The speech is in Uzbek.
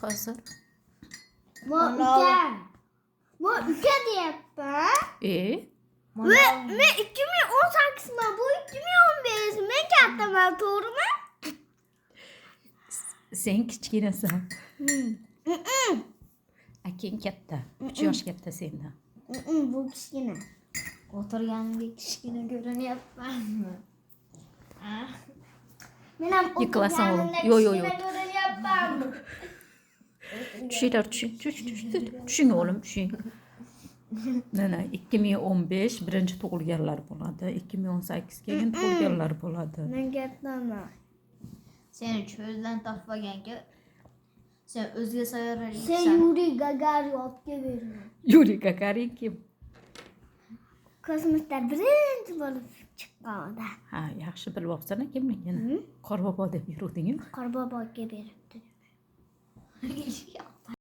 hozir? Men uka. Men uka deyapman. Men 2018man, bu 2015. Men kattaman, to'g'rimi? Sen kichkinasan. Akang katta. 3 yosh katta sendan. Bu kichkina. O'tirganimga kichkina ko'rinyapmanmi? Men ham Yiqilasan o'g'lim. o'tirganimda Yo'q. kichkina ko'rinyapmanmi? Tushinglar, tushing o'g'lim, tushing. Mana 2015 birinchi tug'ilganlar bo'ladi. 2018 keyin tug'ilganlar bo'ladi. Men kattaman. Seni cho'ldan topmaganga sen o'zga sayyoraga Sen Yuriy Gagarin otga berma. Yuriy Gagarin kim? Kosmosda birinchi bo'lib chiqqan odam. Ha, yaxshi bilyapsan kimligini. Qorbobo deb yuruvding-ku. Qorboboga beribdi.